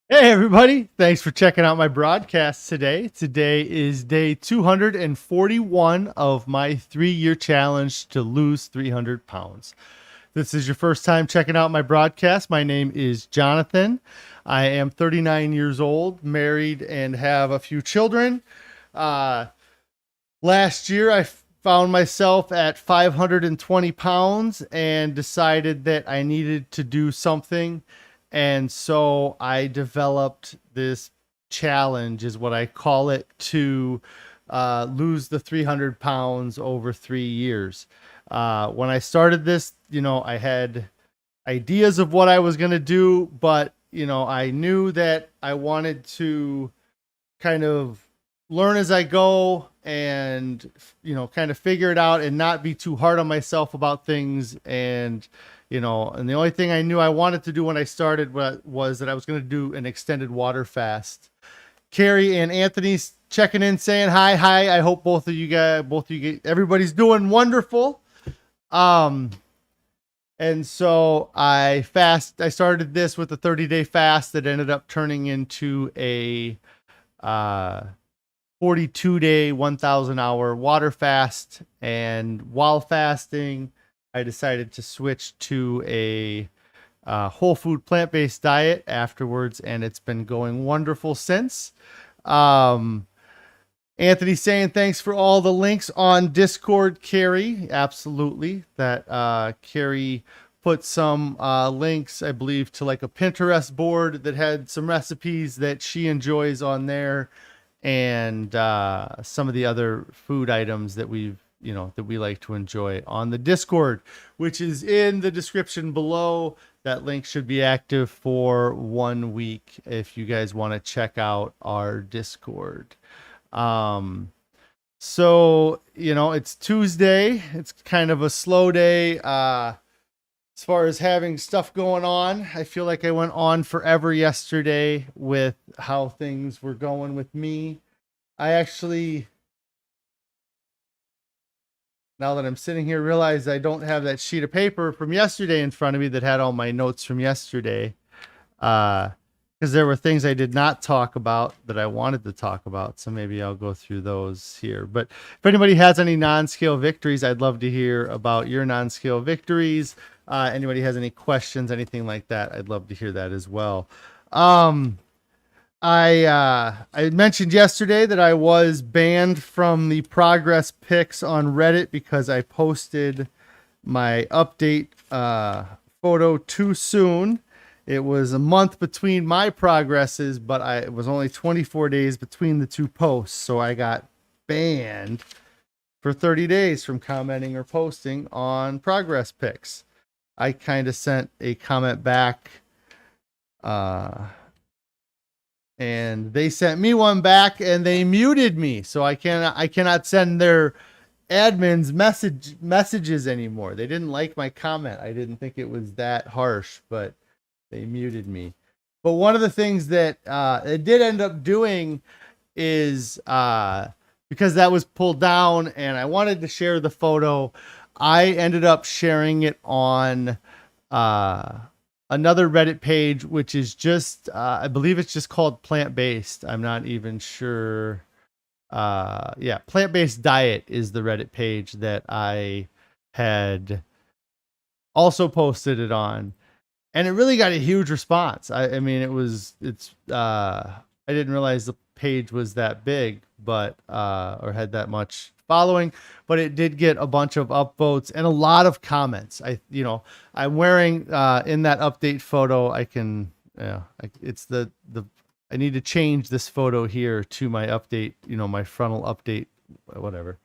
Hey everybody, thanks for checking out my broadcast today. Today is day 241 of my 3-year challenge to lose 300 pounds. This is your first time checking out my broadcast. My name is Jonathan. I am 39 years old, married, and have a few children. Uh, Last year, I found myself at 520 pounds and decided that I needed to do something. And so I developed this challenge, is what I call it, to lose the 300 pounds over 3 years. When I started this, I had ideas of what I was going to do, but, I knew that I wanted to kind of learn as I go and kind of figure it out and not be too hard on myself about things. And and the only thing I knew I wanted to do when I started was that I was going to do an extended water fast. Carrie and Anthony's checking in, saying hi. I hope everybody's doing wonderful. um and so I started this with a 30-day fast that ended up turning into a 42-day, 1,000-hour water fast. And while fasting, I decided to switch to a whole food plant-based diet afterwards, and it's been going wonderful since. Um, Anthony saying thanks for all the links on Discord, Carrie. Absolutely. That Carrie put some links, I believe, to like a Pinterest board that had some recipes that she enjoys on there, and some of the other food items that we like to enjoy on the Discord, which is in the description below. That link should be active for 1 week if you guys want to check out our Discord. So it's Tuesday. It's kind of a slow day. As far as having stuff going on, I feel like I went on forever yesterday with how things were going with me. I actually, now that I'm sitting here, realize I don't have that sheet of paper from yesterday in front of me that had all my notes from yesterday. Because there were things I did not talk about that I wanted to talk about. So maybe I'll go through those here. But if anybody has any non-scale victories, I'd love to hear about your non-scale victories. Anybody has any questions, anything like that, I'd love to hear that as well. I mentioned yesterday that I was banned from the progress pics on Reddit because I posted my update photo too soon. It was a month between my progresses, but it was only 24 days between the two posts, so I got banned for 30 days from commenting or posting on progress pics. I kind of sent a comment back, and they sent me one back, and they muted me, so I cannot send their admins messages anymore. They didn't like my comment. I didn't think it was that harsh, but they muted me. But one of the things that it did end up doing is, because that was pulled down and I wanted to share the photo, I ended up sharing it on another Reddit page, which is just, I believe it's just called plant-based. I'm not even sure. Yeah, plant-based diet is the Reddit page that I had also posted it on. And it really got a huge response. I mean, I didn't realize the page was that big, but or had that much following, but it did get a bunch of upvotes and a lot of comments. I'm wearing in that update photo. It's the I need to change this photo here to my update, my frontal update, whatever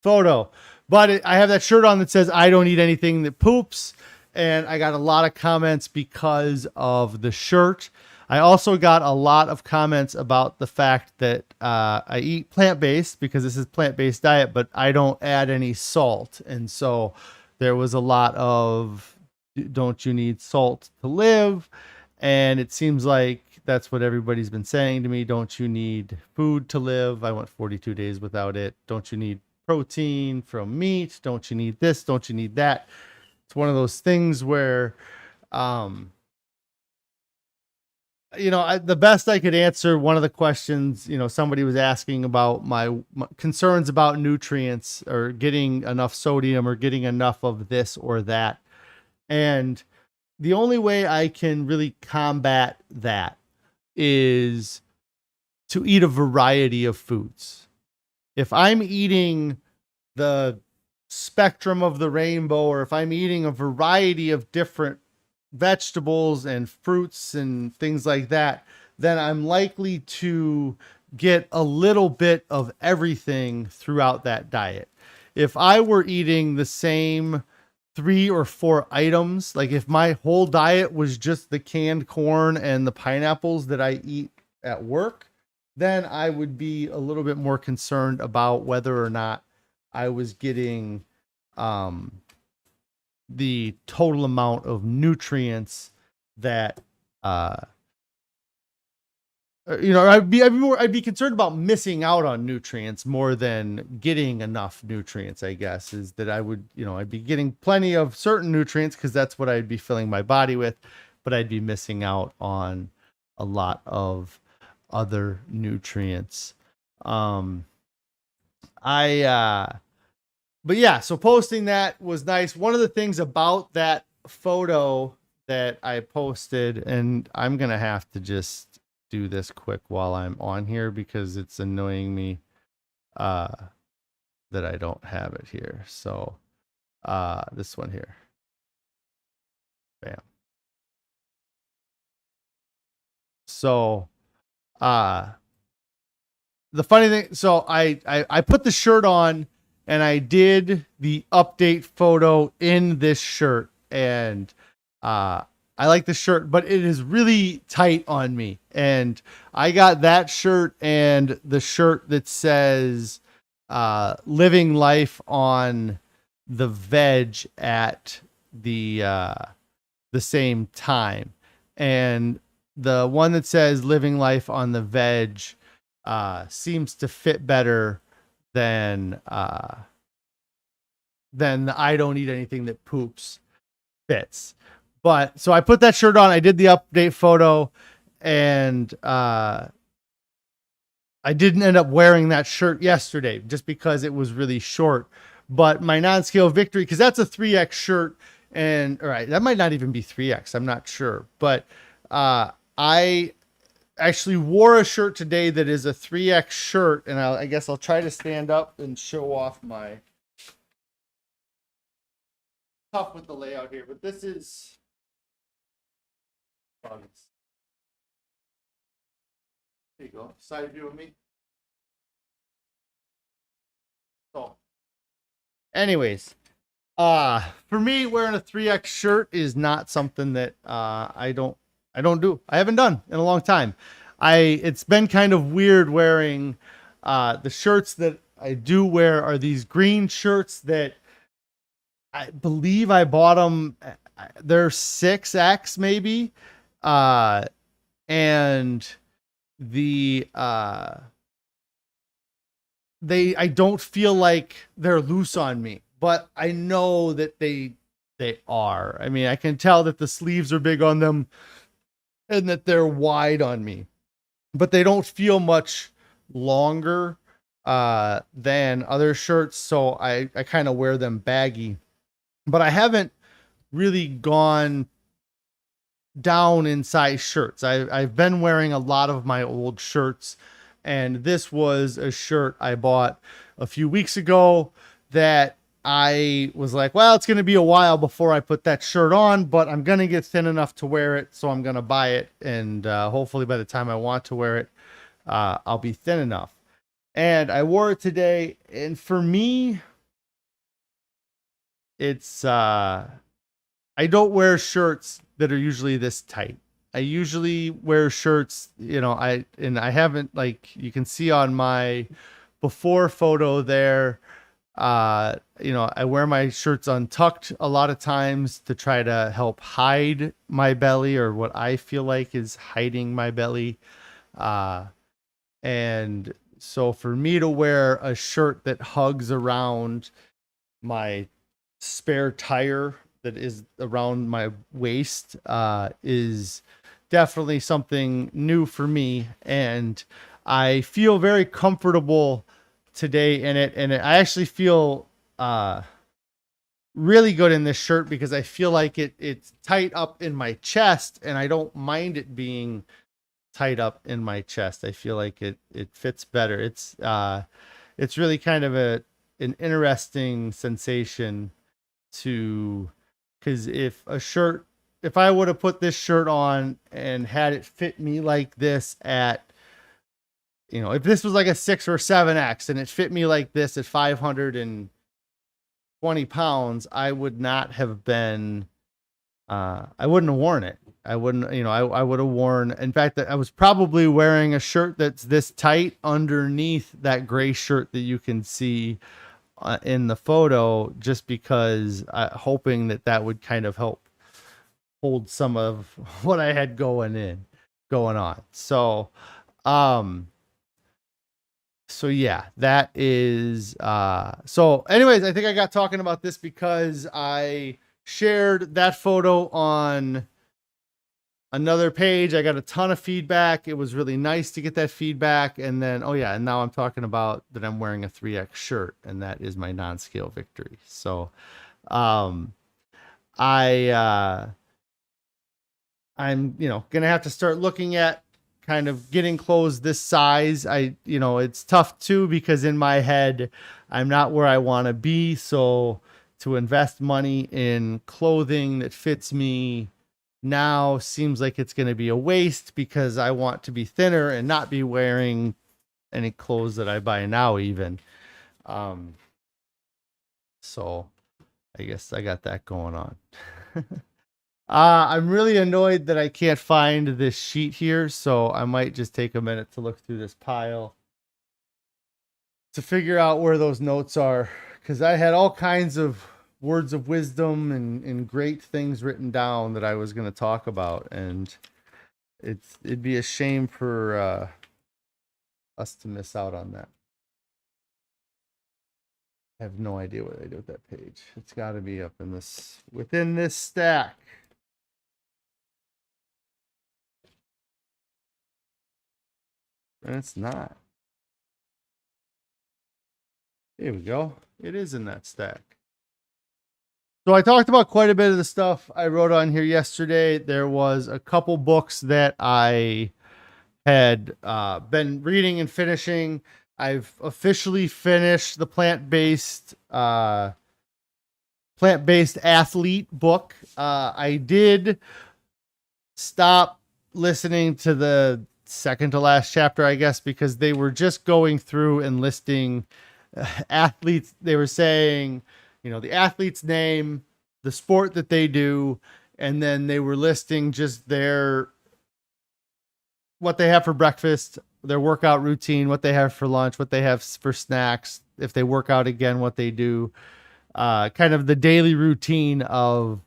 photo. But I have that shirt on that says I don't eat anything that poops. And I got a lot of comments because of the shirt. I also got a lot of comments about the fact that I eat plant-based because this is plant-based diet, but I don't add any salt. And so there was a lot of, don't you need salt to live? And it seems like that's what everybody's been saying to me. Don't you need food to live? I went 42 days without it. Don't you need protein from meat? Don't you need this? Don't you need that? It's one of those things where The best I could answer one of the questions, somebody was asking about my concerns about nutrients or getting enough sodium or getting enough of this or that. And the only way I can really combat that is to eat a variety of foods. If I'm eating the spectrum of the rainbow, or if I'm eating a variety of different vegetables and fruits and things like that, then I'm likely to get a little bit of everything throughout that diet. If I were eating the same 3 or 4 items, like if my whole diet was just the canned corn and the pineapples that I eat at work, then I would be a little bit more concerned about whether or not I was getting the total amount of nutrients that I'd be concerned about missing out on nutrients more than getting enough nutrients, I guess, is that I'd be getting plenty of certain nutrients because that's what I'd be filling my body with, but I'd be missing out on a lot of other nutrients. But yeah, so posting that was nice. One of the things about that photo that I posted, and I'm going to have to just do this quick while I'm on here because it's annoying me that I don't have it here. So this one here. Bam. So the funny thing, so I put the shirt on and I did the update photo in this shirt, and I like the shirt, but it is really tight on me. And I got that shirt and the shirt that says living life on the veg at the same time. And the one that says living life on the veg seems to fit better than the I don't eat anything that poops fits. But so I put that shirt on, I did the update photo, and I didn't end up wearing that shirt yesterday just because it was really short. But my non-scale victory, because that's a 3X shirt, and all right, that might not even be 3X, I'm not sure. But I actually wore a shirt today that is a 3X shirt, and I guess I'll try to stand up and show off my tough with the layout here, but this is there you go, side view of me. So anyways, for me, wearing a 3X shirt is not something that I haven't done in a long time. It's been kind of weird wearing the shirts that I do wear are these green shirts that I believe I bought them. They're 6X maybe. And I don't feel like they're loose on me, but I know that they are. I mean, I can tell that the sleeves are big on them and that they're wide on me, but they don't feel much longer than other shirts. So I kind of wear them baggy, but I haven't really gone down in size shirts. I've been wearing a lot of my old shirts, and this was a shirt I bought a few weeks ago that I was like, well, it's going to be a while before I put that shirt on, but I'm going to get thin enough to wear it, so I'm going to buy it, and hopefully by the time I want to wear it, I'll be thin enough. And I wore it today, and for me, it's I don't wear shirts that are usually this tight. I usually wear shirts, I haven't, like you can see on my before photo there, I wear my shirts untucked a lot of times to try to help hide my belly, or what I feel like is hiding my belly. And so for me to wear a shirt that hugs around my spare tire that is around my waist is definitely something new for me, and I feel very comfortable today in it. And I actually feel really good in this shirt because I feel like it's tight up in my chest, and I don't mind it being tight up in my chest. I feel like it fits better. It's really kind of an interesting sensation to, because if I would have put this shirt on and had it fit me like this at, if this was like a 6 or 7X and it fit me like this at 520 pounds, I would not have been, I wouldn't have worn it. I wouldn't, I would have worn, in fact, I was probably wearing a shirt that's this tight underneath that gray shirt that you can see in the photo, just because hoping that would kind of help hold some of what I had going on. So yeah, that is, so anyways, I think I got talking about this because I shared that photo on another page. I got a ton of feedback. It was really nice to get that feedback. And then, oh yeah, and now I'm talking about that I'm wearing a 3X shirt, and that is my non-scale victory. So, I'm, gonna have to start looking at kind of getting clothes this size. It's tough too, because in my head, I'm not where I want to be. So to invest money in clothing that fits me now seems like it's going to be a waste, because I want to be thinner and not be wearing any clothes that I buy now even. So I guess I got that going on. I'm really annoyed that I can't find this sheet here, so I might just take a minute to look through this pile to figure out where those notes are, because I had all kinds of words of wisdom and great things written down that I was going to talk about, and it'd be a shame for us to miss out on that. I have no idea what I did with that page. It's got to be up in within this stack. And it's not. Here we go. It is in that stack. So I talked about quite a bit of the stuff I wrote on here yesterday. There was a couple books that I had been reading and finishing. I've officially finished the plant-based athlete book. I did stop listening to the second to last chapter, I guess, because they were just going through and listing athletes. They were saying, the athlete's name, the sport that they do, and then they were listing just what they have for breakfast, their workout routine, what they have for lunch, what they have for snacks, if they work out again, what they do, kind of the daily routine of,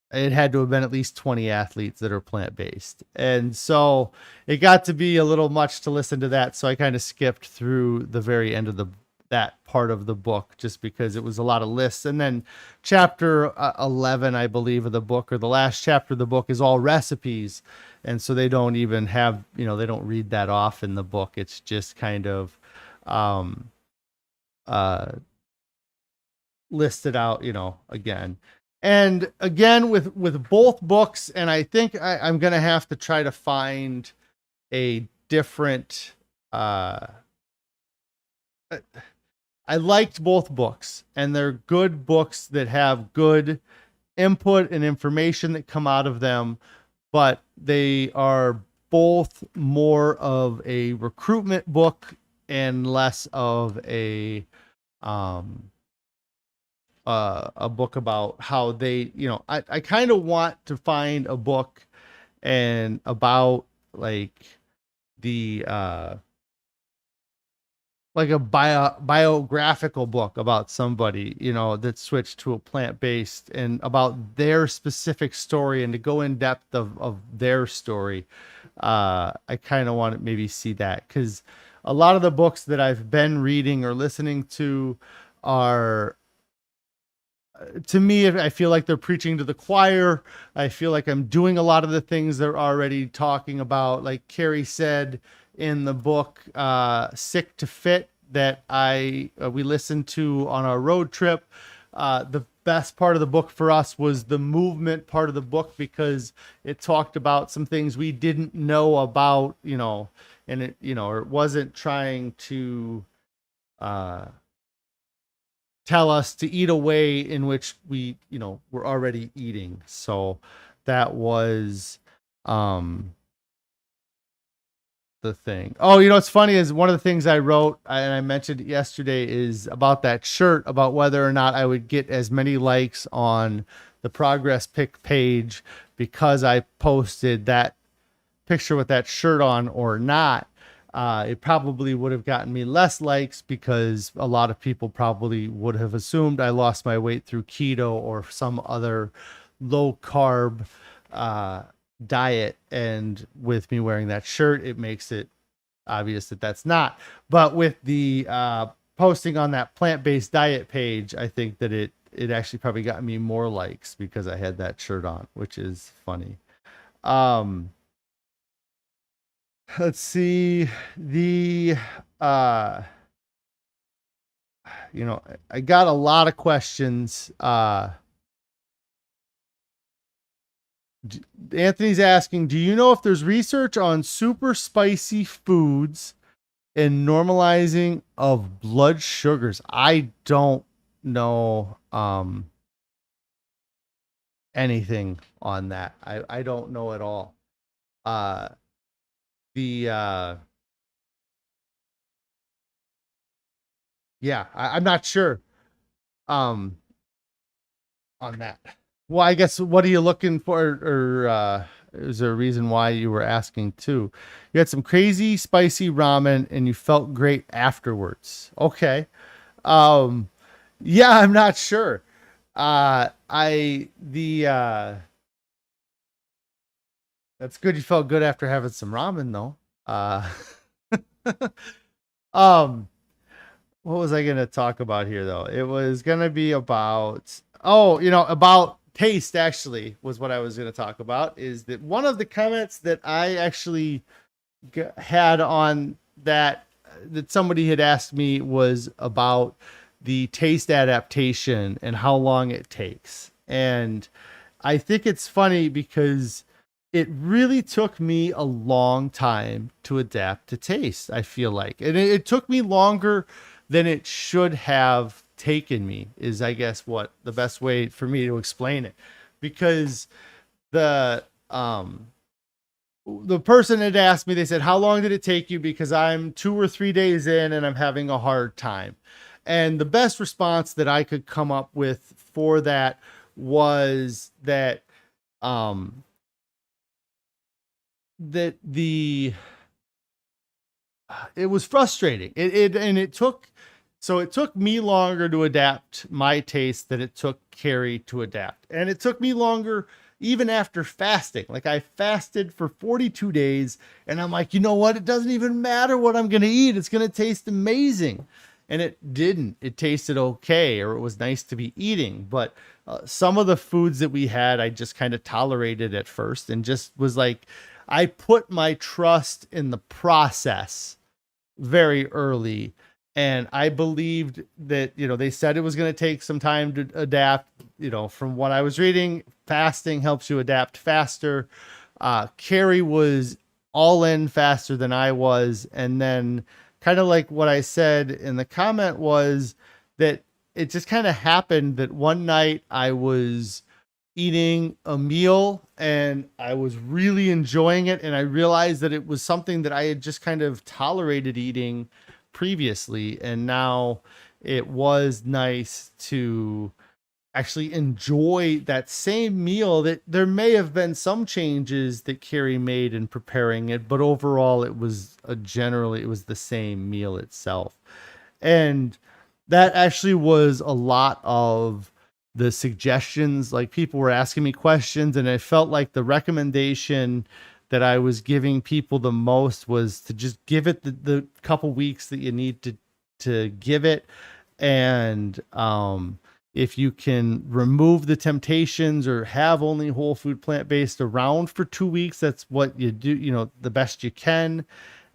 it had to have been at least 20 athletes that are plant-based. And so it got to be a little much to listen to that. So I kind of skipped through the very end of that part of the book, just because it was a lot of lists. And then chapter 11, I believe, of the book, or the last chapter of the book, is all recipes. And so they don't even have, they don't read that off in the book. It's just kind of listed out, again. And again, with both books, and I think I'm going to have to try to find a different, I liked both books, and they're good books that have good input and information that come out of them, but they are both more of a recruitment book and less of a book about how they, I kind of want to find a book and about like the like a biographical book about somebody, that switched to a plant-based, and about their specific story, and to go in depth of their story. I kind of want to maybe see that, because a lot of the books that I've been reading or listening to are to me, I feel like they're preaching to the choir. I feel like I'm doing a lot of the things they're already talking about. Like Carrie said in the book, Sick to Fit, that we listened to on our road trip. The best part of the book for us was the movement part of the book, because it talked about some things we didn't know about, and or it wasn't trying to tell us to eat a way in which we, were already eating. So that was the thing. Oh, it's funny is one of the things I wrote and I mentioned yesterday is about that shirt, about whether or not I would get as many likes on the progress pic page because I posted that picture with that shirt on or not. It probably would have gotten me less likes, because a lot of people probably would have assumed I lost my weight through keto or some other low carb diet. And with me wearing that shirt, it makes it obvious that that's not. But with the posting on that plant-based diet page, I think that it actually probably got me more likes because I had that shirt on, which is funny. Let's see, I got a lot of questions. Anthony's asking, do you know if there's research on super spicy foods and normalizing of blood sugars? I don't know anything on that. I don't know at all. I'm not sure on that. Well, I guess, what are you looking for? Or is there a reason why you were asking too? You had some crazy spicy ramen and you felt great afterwards. Okay. Yeah, I'm not sure. That's good. You felt good after having some ramen though. What was I going to talk about here though? It was going to be about, about taste, actually, was what I was going to talk about. Is that one of the comments that I actually had on that somebody had asked me was about the taste adaptation and how long it takes. And I think it's funny because it really took me a long time to adapt to taste, I feel like. And it took me longer than it should have taken me, is I guess what the best way for me to explain it. Because the person had asked me, they said, how long did it take you? Because I'm 2 or 3 days in and I'm having a hard time. And the best response that I could come up with for that was that it was frustrating. It took me longer to adapt my taste than it took Carrie to adapt. And it took me longer even after fasting. Like, I fasted for 42 days and I'm like, you know what? It doesn't even matter what I'm going to eat. It's going to taste amazing. And it didn't. It tasted okay, or it was nice to be eating. But some of the foods that we had, I just kind of tolerated at first and just was like, I put my trust in the process very early. And I believed that, they said it was going to take some time to adapt. From what I was reading, fasting helps you adapt faster. Carrie was all in faster than I was. And then, kind of like what I said in the comment, was that it just kind of happened that one night I was eating a meal and I was really enjoying it. And I realized that it was something that I had just kind of tolerated eating previously. And now it was nice to actually enjoy that same meal. That there may have been some changes that Carrie made in preparing it, but overall it was the same meal itself. And that actually was a lot of the suggestions. Like, people were asking me questions and I felt like the recommendation that I was giving people the most was to just give it the couple weeks that you need to give it. And, if you can remove the temptations or have only whole food plant-based around for 2 weeks, that's what you do, the best you can.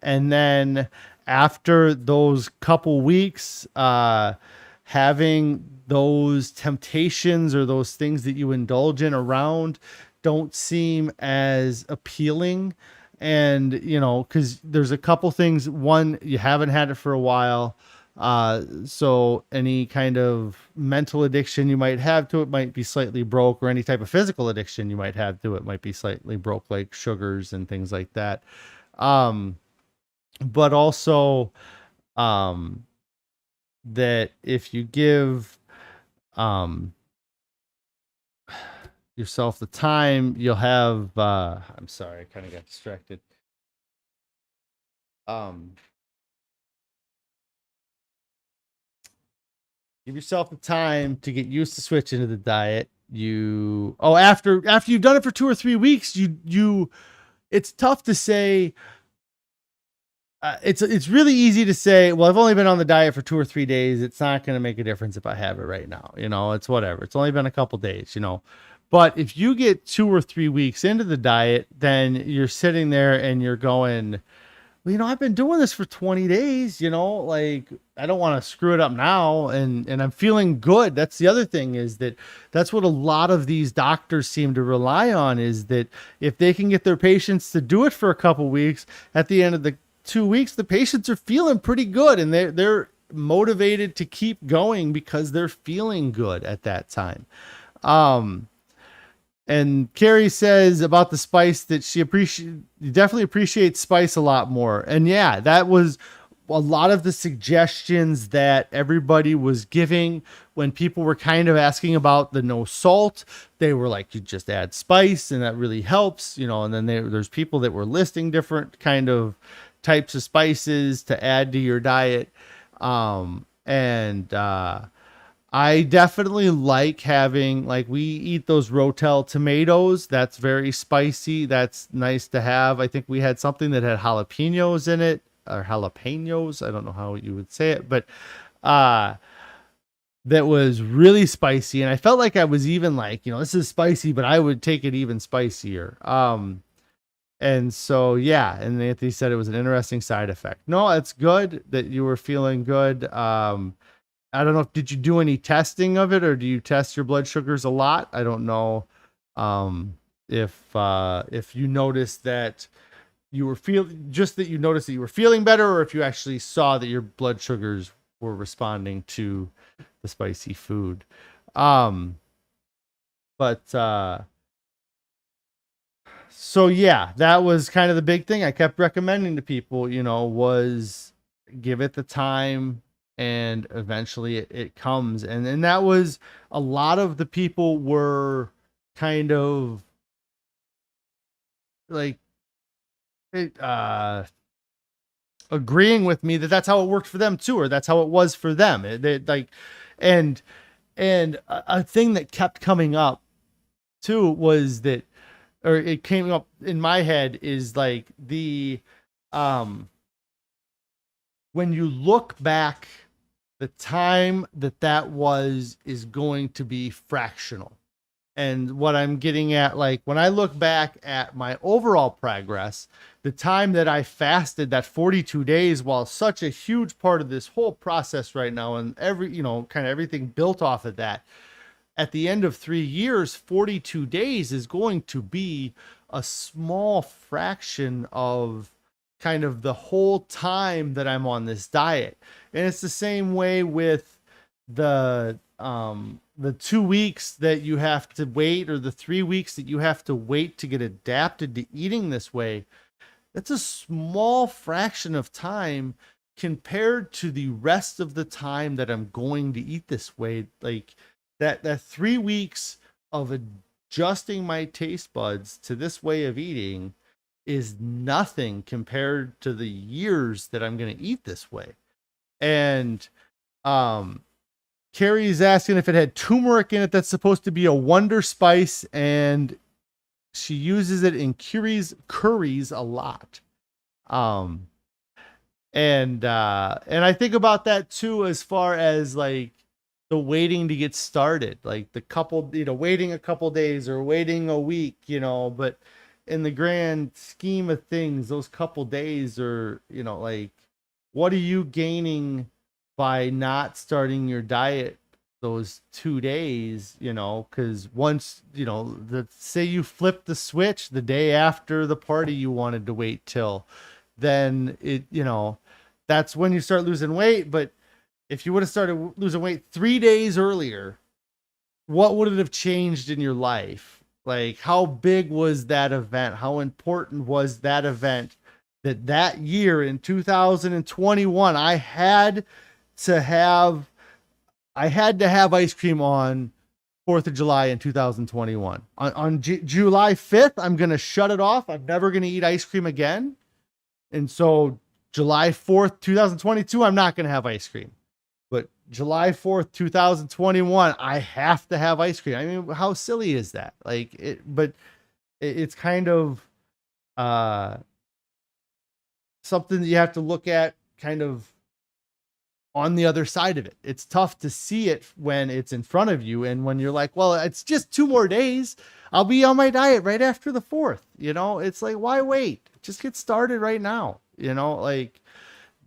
And then after those couple weeks, having those temptations or those things that you indulge in around don't seem as appealing. And, because there's a couple things. One, you haven't had it for a while. So any kind of mental addiction you might have to it might be slightly broke, or any type of physical addiction you might have to it might be slightly broke, like sugars and things like that. But also, that if you give, yourself the time, you'll have, I'm sorry, I kind of got distracted. Give yourself the time to get used to switching to the diet. After you've done it for 2 or 3 weeks, it's tough to say. It's really easy to say, well, I've only been on the diet for 2 or 3 days. It's not going to make a difference if I have it right now. It's whatever. It's only been a couple days, But if you get 2 or 3 weeks into the diet, then you're sitting there and you're going, well, I've been doing this for 20 days, like I don't want to screw it up now. And I'm feeling good. That's the other thing, is that's what a lot of these doctors seem to rely on, is that if they can get their patients to do it for a couple weeks, at the end of the 2 weeks, the patients are feeling pretty good, and they're motivated to keep going because they're feeling good at that time. And Carrie says about the spice that she definitely appreciates spice a lot more. And yeah, that was a lot of the suggestions that everybody was giving when people were kind of asking about the no salt. They were like, you just add spice and that really helps, and then there's people that were listing different kind of types of spices to add to your diet. I definitely like having, like, we eat those Rotel tomatoes. That's very spicy. That's nice to have. I think we had something that had jalapenos in it, or jalapenos. I don't know how you would say it, but that was really spicy. And I felt like I was even like, this is spicy, but I would take it even spicier. And so, yeah. And Anthony said it was an interesting side effect. No, it's good that you were feeling good. I don't know, did you do any testing of it, or do you test your blood sugars a lot? I don't know if you noticed that you were feeling better, or if you actually saw that your blood sugars were responding to the spicy food. So yeah, that was kind of the big thing I kept recommending to people, was give it the time, and eventually it comes. And then that was, a lot of the people were kind of like agreeing with me that that's how it worked for them too, or that's how it was for them. And a thing that kept coming up too was that, or it came up in my head, is like when you look back, the time that was is going to be fractional. And what I'm getting at, like, when I look back at my overall progress, the time that I fasted, that 42 days, while such a huge part of this whole process right now, and kind of everything built off of that, at the end of 3 years, 42 days is going to be a small fraction of kind of the whole time that I'm on this diet. And it's the same way with the 2 weeks that you have to wait, or the 3 weeks that you have to wait to get adapted to eating this way. That's a small fraction of time compared to the rest of the time that I'm going to eat this way. Like that 3 weeks of adjusting my taste buds to this way of eating is nothing compared to the years that I'm going to eat this way. And Carrie's asking if it had turmeric in it. That's supposed to be a wonder spice, and she uses it in curries a lot. And I think about that too, as far as like the waiting to get started, like the couple, waiting a couple days or waiting a week, but in the grand scheme of things, those couple days are, like, what are you gaining by not starting your diet those 2 days, because once, say you flip the switch the day after the party you wanted to wait till, then that's when you start losing weight. But if you would have started losing weight 3 days earlier, what would it have changed in your life? Like, how big was that event? How important was that event that year in 2021, I had to have ice cream on 4th of July in 2021. On July 5th, I'm going to shut it off. I'm never going to eat ice cream again. And so July 4th, 2022, I'm not going to have ice cream. But July 4th, 2021, I have to have ice cream. I mean, how silly is that? It's kind of something that you have to look at kind of on the other side of it. It's tough to see it when it's in front of you. And when you're like, well, it's just 2 more days, I'll be on my diet right after the 4th. It's like, why wait? Just get started right now. Like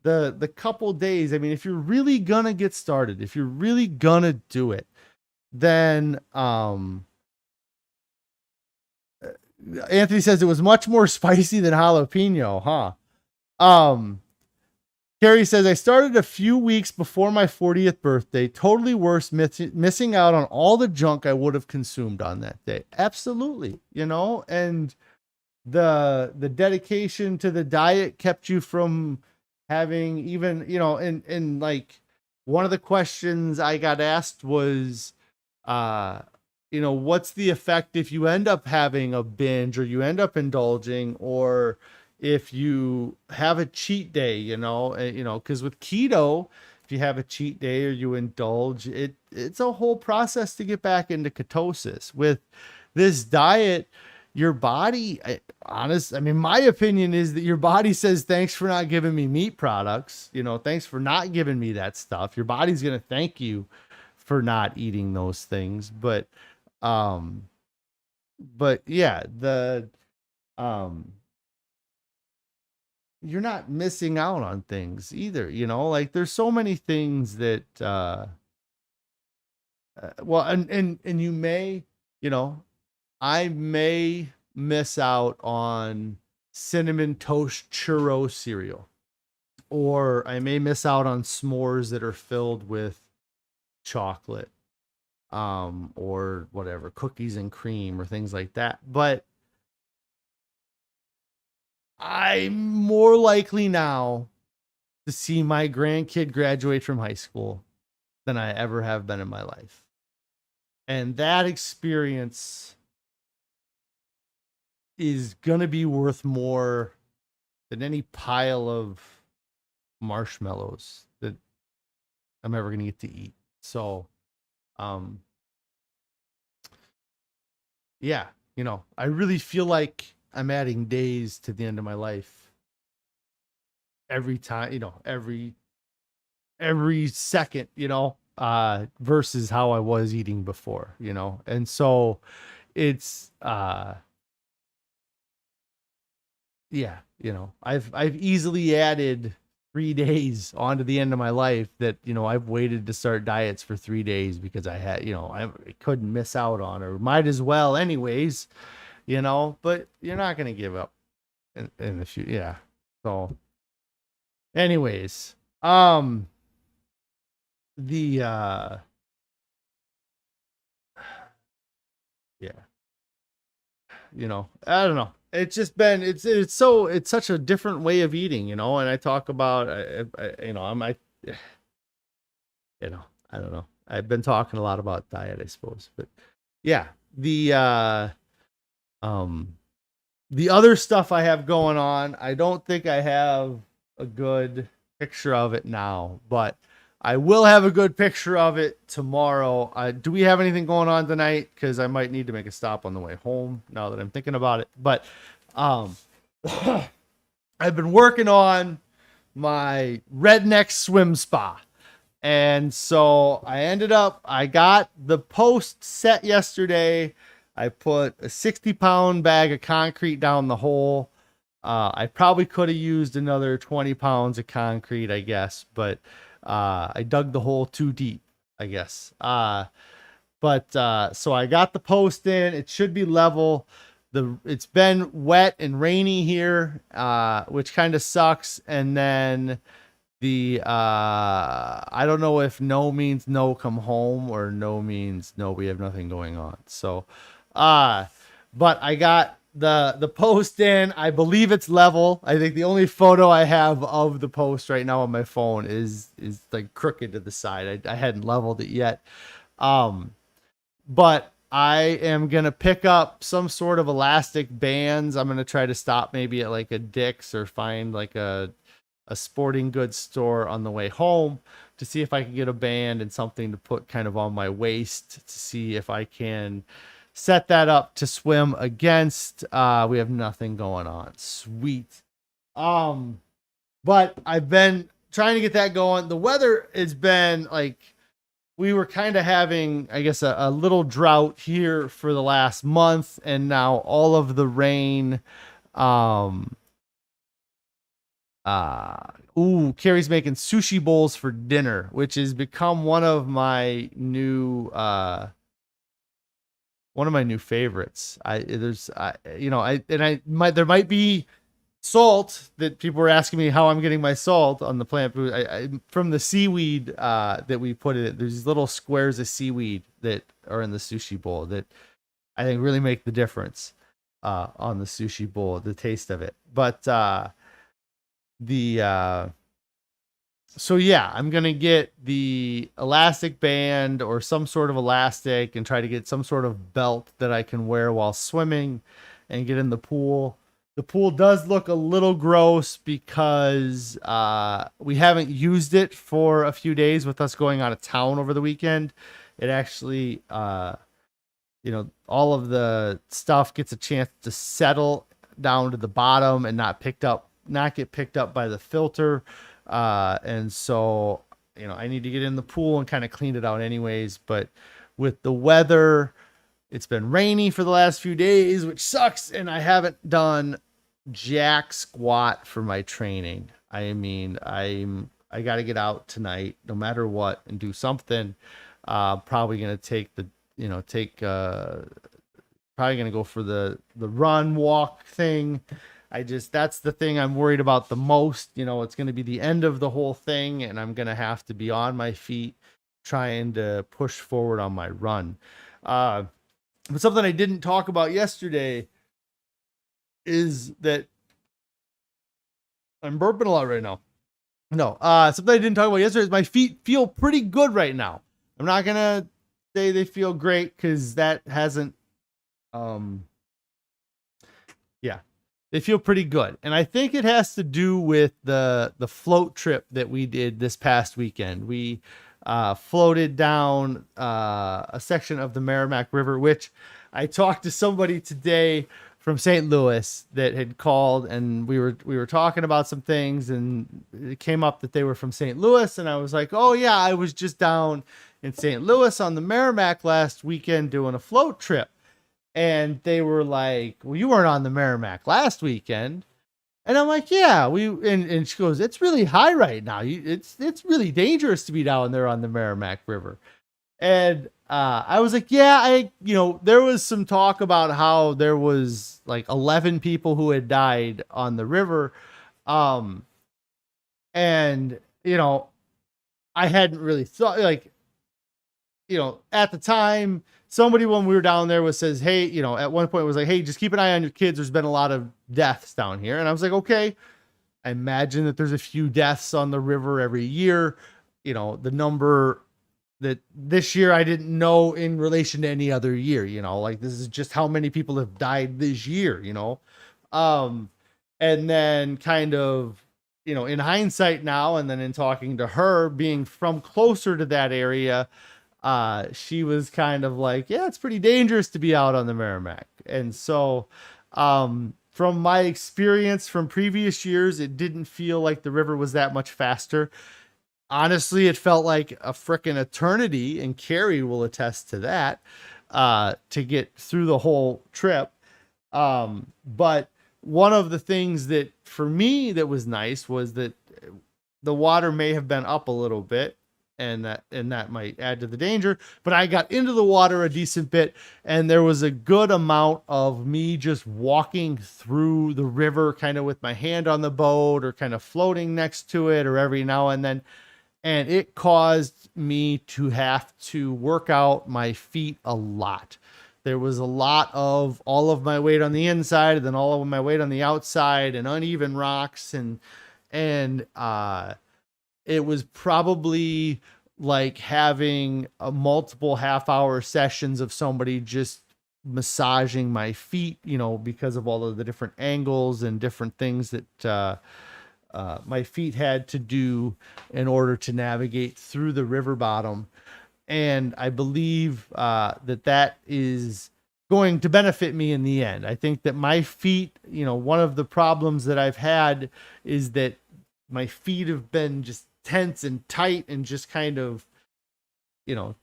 the couple days. I mean, if you're really gonna get started, if you're really gonna do it, then Anthony says it was much more spicy than jalapeno, huh? Carrie says, I started a few weeks before my 40th birthday. Totally worth missing out on all the junk I would have consumed on that day. Absolutely. And the dedication to the diet kept you from having even, and like one of the questions I got asked was, what's the effect if you end up having a binge or you end up indulging, or if you have a cheat day, because with keto, if you have a cheat day or you indulge, it's a whole process to get back into ketosis. With this diet, your body, my opinion is that your body says, thanks for not giving me meat products, thanks for not giving me that stuff. Your body's going to thank you for not eating those things. But yeah, you're not missing out on things either, like there's so many things that, and you may, I may miss out on cinnamon toast churro cereal, or I may miss out on s'mores that are filled with chocolate, or whatever, cookies and cream or things like that. But I'm more likely now to see my grandkid graduate from high school than I ever have been in my life. And that experience is going to be worth more than any pile of marshmallows that I'm ever going to get to eat. So, yeah, I really feel like I'm adding days to the end of my life every time, every second, versus how I was eating before, and so it's, yeah, I've easily added 3 days onto the end of my life that, I've waited to start diets for 3 days because I had, I couldn't miss out on, or might as well anyways, but you're not going to give up in the future. Yeah. So anyways, yeah, I don't know. It's just been, it's such a different way of eating, and I talk about, I don't know. I've been talking a lot about diet, I suppose, but yeah, the other stuff I have going on, I don't think I have a good picture of it now, but I will have a good picture of it tomorrow. Do we have anything going on tonight? Because I might need to make a stop on the way home now that I'm thinking about it. But I've been working on my redneck swim spa, And so I got the post set yesterday. I put a 60-pound bag of concrete down the hole. I probably could have used another 20 pounds of concrete, I guess, but I dug the hole too deep, I guess. So I got the post in. It should be level. It's been wet and rainy here, which kind of sucks. And then I don't know if no means no, come home, or no means no, we have nothing going on. So, but I got the post in. I believe it's level. I think the only photo I have of the post right now on my phone is like crooked to the side. I hadn't leveled it yet. But I am going to pick up some sort of elastic bands. I'm going to try to stop maybe at like a Dick's or find like a sporting goods store on the way home to see if I can get a band and something to put kind of on my waist to see if I can set that up to swim against. We have nothing going on. Sweet. But I've been trying to get that going. The weather has been like, we were kind of having, I guess, a little drought here for the last month, and now all of the rain. Carrie's making sushi bowls for dinner, which has become one of my new favorites. There might be salt that people were asking me how I'm getting my salt on the plant food. From the seaweed that we put in it. There's these little squares of seaweed that are in the sushi bowl that I think really make the difference on the sushi bowl, the taste of it. But so yeah, I'm gonna get the elastic band or some sort of elastic and try to get some sort of belt that I can wear while swimming and get in the pool. The pool does look a little gross because we haven't used it for a few days with us going out of town over the weekend. It actually, all of the stuff gets a chance to settle down to the bottom and not get picked up by the filter. And so, I need to get in the pool and kind of clean it out anyways. But with the weather, it's been rainy for the last few days, which sucks. And I haven't done jack squat for my training. I mean, I got to get out tonight no matter what and do something. Probably going to probably going to go for the run walk thing. That's the thing I'm worried about the most. It's going to be the end of the whole thing, and I'm going to have to be on my feet trying to push forward on my run. But something I didn't talk about yesterday is that I'm burping a lot right now. No, something I didn't talk about yesterday is my feet feel pretty good right now. I'm not going to say they feel great because that hasn't, they feel pretty good. And I think it has to do with the float trip that we did this past weekend. We floated down a section of the Merrimack River, which I talked to somebody today from St. Louis that had called, and we were talking about some things, and it came up that they were from St. Louis, and I was like, oh yeah, I was just down in St. Louis on the Merrimack last weekend doing a float trip. And they were like, well, you weren't on the Merrimack last weekend. And I'm like, yeah, and she goes, it's really high right now. It's really dangerous to be down there on the Merrimack River. And I was like, yeah, there was some talk about how there was like 11 people who had died on the river. And, I hadn't really thought, like, at the time, somebody when we were down there says, hey, at one point was like, hey, just keep an eye on your kids. There's been a lot of deaths down here. And I was like, okay, I imagine that there's a few deaths on the river every year. The number that this year I didn't know in relation to any other year, like this is just how many people have died this year, and then kind of, in hindsight now, and then in talking to her being from closer to that area, she was kind of like, yeah, it's pretty dangerous to be out on the Merrimack. And so, from my experience from previous years, it didn't feel like the river was that much faster. honestly, it felt like a frickin' eternity, and Carrie will attest to that, to get through the whole trip. But one of the things that for me that was nice was that the water may have been up a little bit, and that might add to the danger, but I got into the water a decent bit, and there was a good amount of me just walking through the river kind of with my hand on the boat or kind of floating next to it or every now and then, and it caused me to have to work out my feet a lot. There was a lot of all of my weight on the inside and then all of my weight on the outside and uneven rocks, and it was probably like having a multiple half-hour sessions of somebody just massaging my feet, because of all of the different angles and different things that my feet had to do in order to navigate through the river bottom. And I believe that is going to benefit me in the end. I think that my feet, one of the problems that I've had is that my feet have been just tense and tight and just kind of,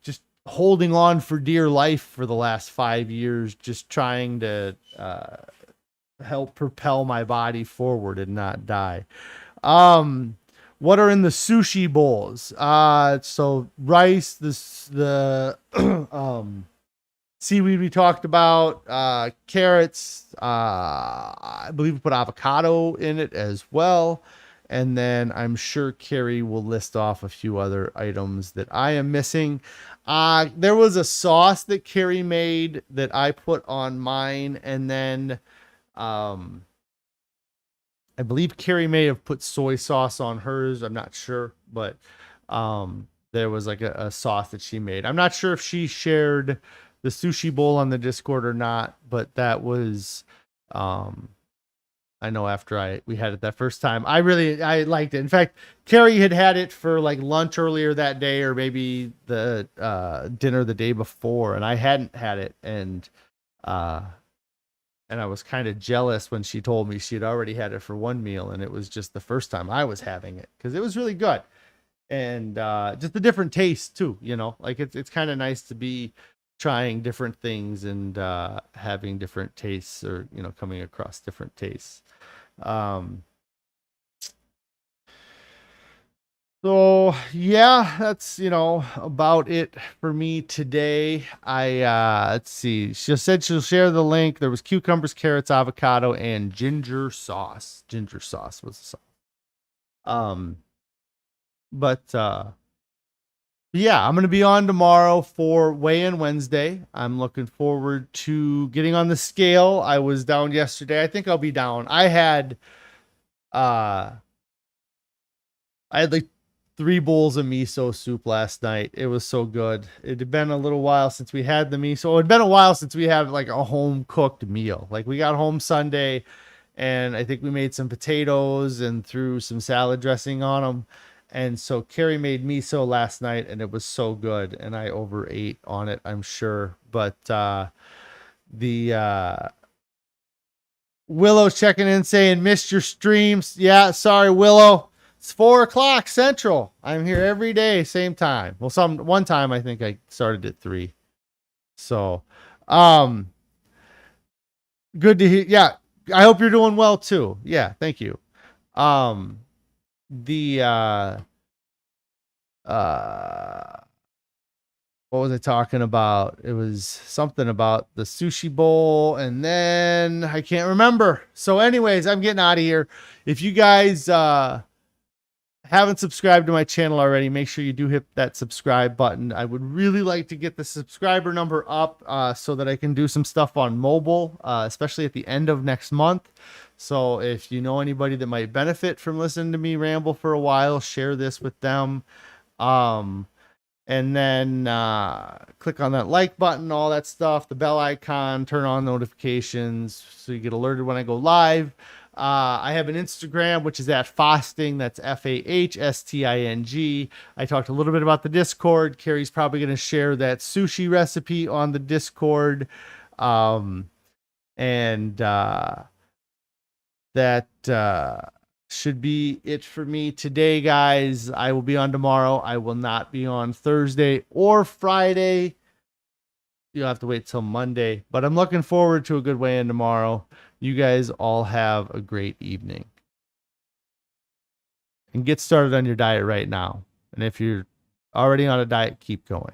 just holding on for dear life for the last 5 years, just trying to help propel my body forward and not die. What are in the sushi bowls? So rice, the seaweed we talked about, carrots, I believe we put avocado in it as well. And then I'm sure Carrie will list off a few other items that I am missing. There was a sauce that Carrie made that I put on mine, and then I believe Carrie may have put soy sauce on hers. I'm not sure, but there was like a sauce that she made. I'm not sure if she shared the sushi bowl on the Discord or not, but that was, I know after we had it that first time, I liked it. In fact, Carrie had it for like lunch earlier that day, or maybe the dinner the day before, and I hadn't had it, and I was kind of jealous when she told me she had already had it for one meal, and it was just the first time I was having it because it was really good, and just a different taste too. Like it's kind of nice to be trying different things and having different tastes, or coming across different tastes. So yeah, that's about it for me today. Let's see. She said she'll share the link. There was cucumbers, carrots, avocado, and ginger sauce. Ginger sauce was the sauce. But yeah, I'm gonna be on tomorrow for weigh-in Wednesday. I'm looking forward to getting on the scale. I was down yesterday. I think I'll be down. I had like 3 bowls of miso soup last night. It was so good. It had been a little while since we had the miso. It had been a while since we had like a home cooked meal. Like we got home Sunday, and I think we made some potatoes and threw some salad dressing on them. And so Carrie made miso last night, and it was so good, and I overate on it, I'm sure. But the Willow's checking in saying missed your streams. Yeah, sorry, Willow. It's 4:00 Central. I'm here every day, same time. Well, one time I think I started at 3. So, good to hear. Yeah, I hope you're doing well too. Yeah, thank you. What was I talking about? It was something about the sushi bowl, and then I can't remember. So anyways, I'm getting out of here. If you guys haven't subscribed to my channel already, make sure you do hit that subscribe button. I would really like to get the subscriber number up so that I can do some stuff on mobile, especially at the end of next month. So if you know anybody that might benefit from listening to me ramble for a while, share this with them. And then click on that like button, all that stuff, the bell icon, turn on notifications so you get alerted when I go live. I have an Instagram, which is at Fasting. That's FAHSTING. I talked a little bit about the Discord. Carrie's probably going to share that sushi recipe on the Discord. And that should be it for me today, guys. I will be on tomorrow. I will not be on Thursday or Friday. You'll have to wait till Monday, but I'm looking forward to a good weigh-in tomorrow. You guys all have a great evening. And get started on your diet right now. And if you're already on a diet, keep going.